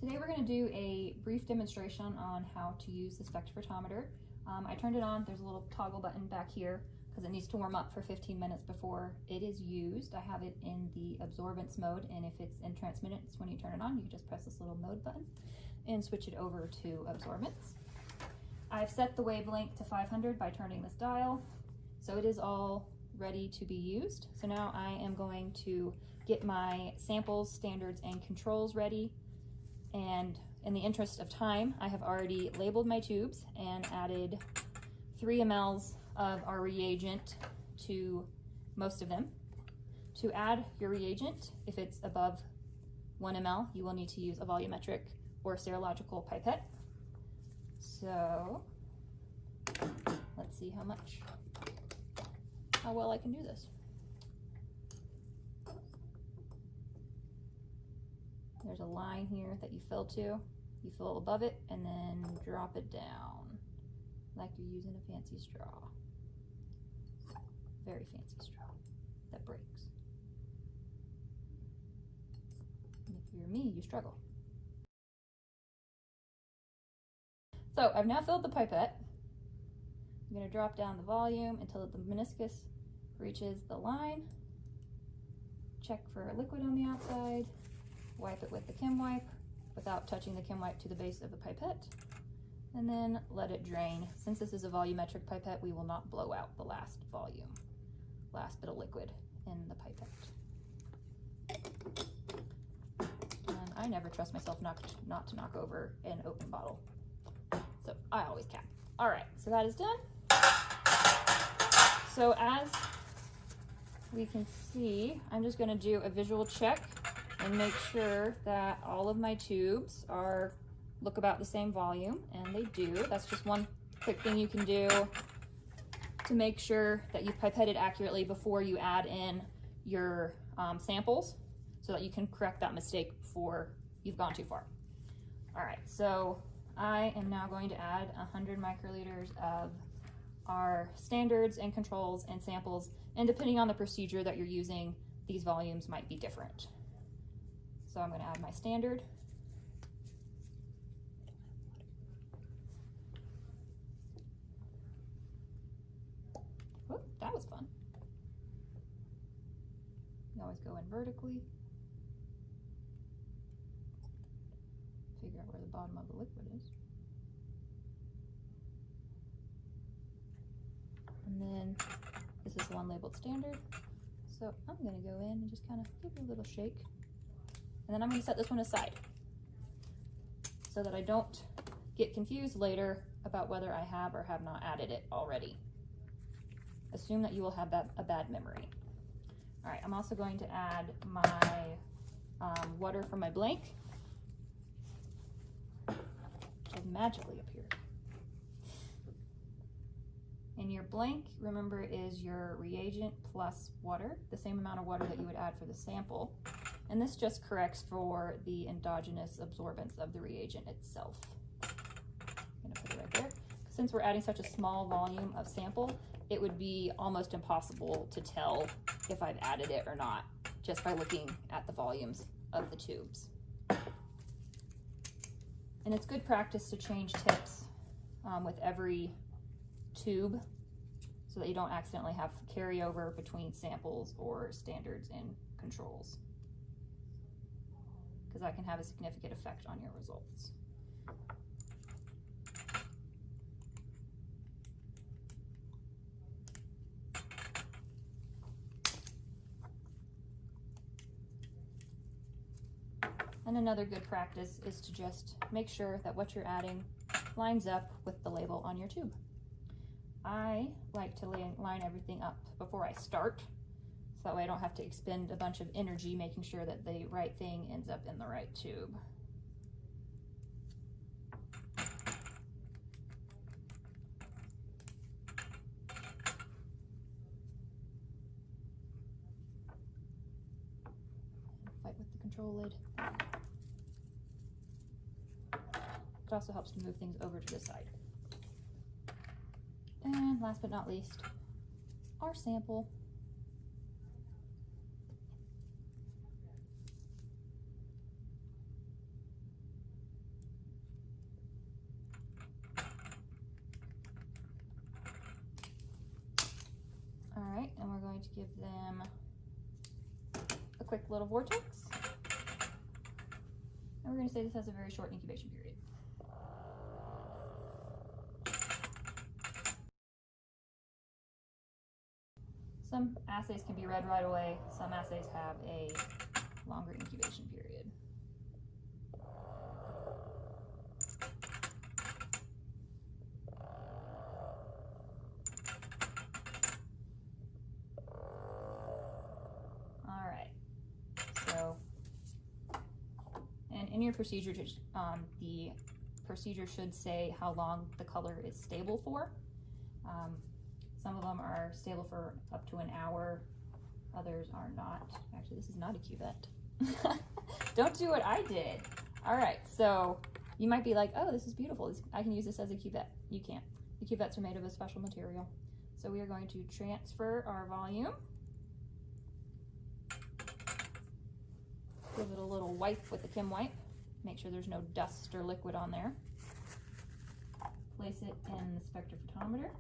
Today we're going to do a brief demonstration on how to use the spectrophotometer. I turned it on. There's a little toggle button back here because it needs to warm up for 15 minutes before it is used. I have it in the absorbance mode, and if it's in transmittance when you turn it on, you can just press this little mode button and switch it over to absorbance. I've set the wavelength to 500 by turning this dial, so it is all ready to be used. So now I am going to get my samples, standards, and controls ready. And in the interest of time, I have already labeled my tubes and added 3 mLs of our reagent to most of them. To add your reagent, if it's above 1 ml, you will need to use a volumetric or serological pipette. So let's see how well I can do this. There's a line here that you fill to. You fill above it and then drop it down like you're using a fancy straw. Very fancy straw that breaks. And if you're me, you struggle. So I've now filled the pipette. I'm going to drop down the volume until the meniscus reaches the line. Check for liquid on the outside. Wipe it with the Chem Wipe without touching the Chem Wipe to the base of the pipette, and then let it drain. Since this is a volumetric pipette, we will not blow out the last bit of liquid in the pipette. And I never trust myself not to knock over an open bottle, so I always cap. All right, so that is done. So as we can see, I'm just going to do a visual check and make sure that all of my tubes look about the same volume, and they do. That's just one quick thing you can do to make sure that you've pipetted accurately before you add in your samples, so that you can correct that mistake before you've gone too far. All right, so I am now going to add 100 microliters of our standards and controls and samples, and depending on the procedure that you're using, these volumes might be different. So I'm going to add my standard. Whoop, that was fun. You always go in vertically. Figure out where the bottom of the liquid is. And then this is the one labeled standard. So I'm going to go in and just kind of give it a little shake. And then I'm going to set this one aside so that I don't get confused later about whether I have or have not added it already. Assume that you will have a bad memory. All right, I'm also going to add my water from my blank, which has magically appeared. And your blank, remember, is your reagent plus water, the same amount of water that you would add for the sample. And this just corrects for the endogenous absorbance of the reagent itself. I'm gonna put it right there. Since we're adding such a small volume of sample, it would be almost impossible to tell if I've added it or not, just by looking at the volumes of the tubes. And it's good practice to change tips with every tube so that you don't accidentally have carryover between samples or standards and controls, because that can have a significant effect on your results. And another good practice is to just make sure that what you're adding lines up with the label on your tube. I like to line everything up before I start, so that way I don't have to expend a bunch of energy making sure that the right thing ends up in the right tube. Fight with the control lid. It also helps to move things over to the side. And last but not least, our sample. give them a quick little vortex. And we're going to say this has a very short incubation period. Some assays can be read right away. Some assays have a longer incubation period. All right. So, and in your procedure, the procedure should say how long the color is stable for. Some of them are stable for up to an hour, others are not. Actually, this is not a cuvette. Don't do what I did. All right, so you might be like, oh, this is beautiful. I can use this as a cuvette. You can't. The cuvettes are made of a special material. So we are going to transfer our volume. Give it a little wipe with a Kim wipe. Make sure there's no dust or liquid on there. Place it in the spectrophotometer.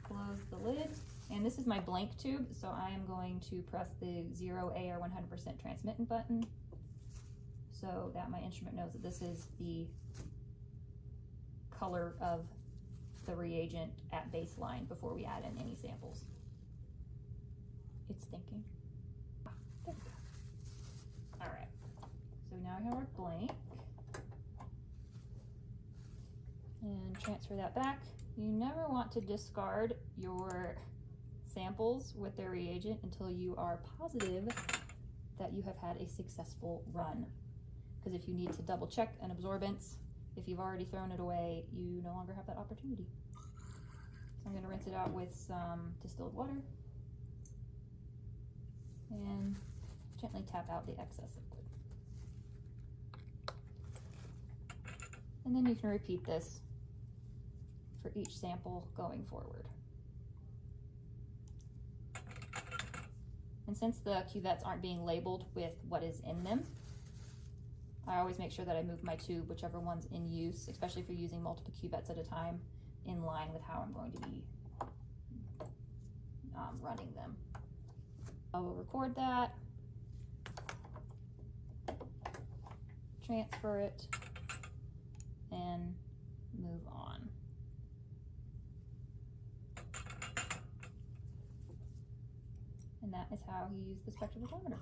Close the lid, and this is my blank tube, so I am going to press the 0A or 100% transmittant button so that my instrument knows that this is the color of the reagent at baseline before we add in any samples. It's thinking. There we go. All right, so now we have our blank, and transfer that back. You never want to discard your samples with their reagent until you are positive that you have had a successful run. Because if you need to double check an absorbance, if you've already thrown it away, you no longer have that opportunity. So I'm going to rinse it out with some distilled water and gently tap out the excess liquid. And then you can repeat this for each sample going forward. And since the cuvettes aren't being labeled with what is in them, I always make sure that I move my tube, whichever one's in use, especially if you're using multiple cuvettes at a time, in line with how I'm going to be running them. I will record that, transfer it, and move on. And that is how you use the spectrophotometer.